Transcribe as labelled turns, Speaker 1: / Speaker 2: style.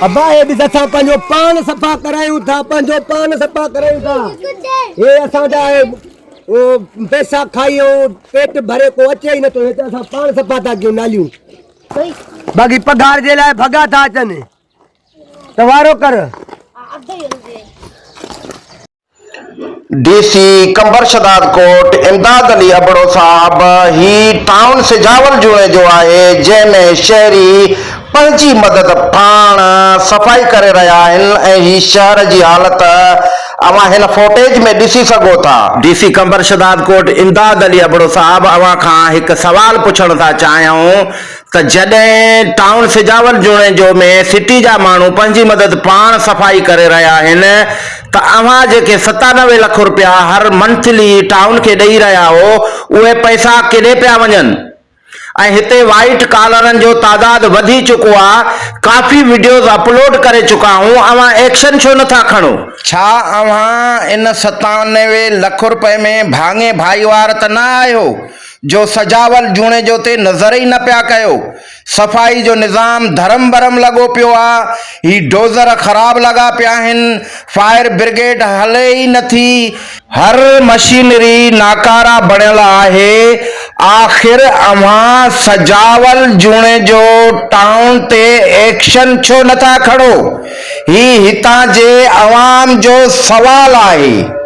Speaker 1: अब्बा ये भी असां पंहिंजो पान सफ़ा करायूं था, पंहिंजो पान सफ़ा करायूं था। ये असांजा वो पैसा खाइयूं पेट भरे को अचे ही नथो, हिते असां पान सफ़ा था कयूं नालियूं। बाक़ी पघार जे लाइ भॻा था अचनि त वारो कर।
Speaker 2: डीसी कंबर शदाद कोट इमदाद अली अबड़ो साहब ही टाउन सिजावल जुड़े जो आहे, जंहिंमें शहरी पंहिंजी मदद पाण सफ़ाई करे रहिया आहिनि ऐं ही शहर जी हालत अवां हिन फुटेज में ॾिसी सघो था। डीसी कंबर शदाद कोट इमदाद अली अबड़ो साहब अवां खां हिकु सवाल पुछण था चाहियूं त जॾहिं टाउन सिजावल जुड़े जो में सिटी जा माण्हू पंहिंजी मदद पाण सफ़ाई करे रहिया आहिनि त अवां जेके 97 लख रुपया हर मंथली टाउन के ॾेई रहिया हो, उहे पैसा केॾे पिया वञनि? ऐं हिते वाइट कॉलरनि जो तादाद वधी चुको आहे, काफ़ी वीडियोस अपलोड करे चुका हूं, अवां एक्शन छो नथा खणो? छा अवां इन 97 लख रुपए में भाङे भाईवार त न आहियो जो सजावल जूणे जो ते नज़र ही न पिया कयो? सफ़ाई जो निज़ाम धरम भरम लगो पियो आहे, ही डोज़र ख़राब लगा पिया आहिनि, फायर ब्रिगेड हले ही नथी, हर मशीनरी नाकारा बणियल आहे। आखिर अवां सजावल जूणे जो टाउन ते एक्शन छो नथा खणो? ही हितां जे अवाम जो सवाल आहे।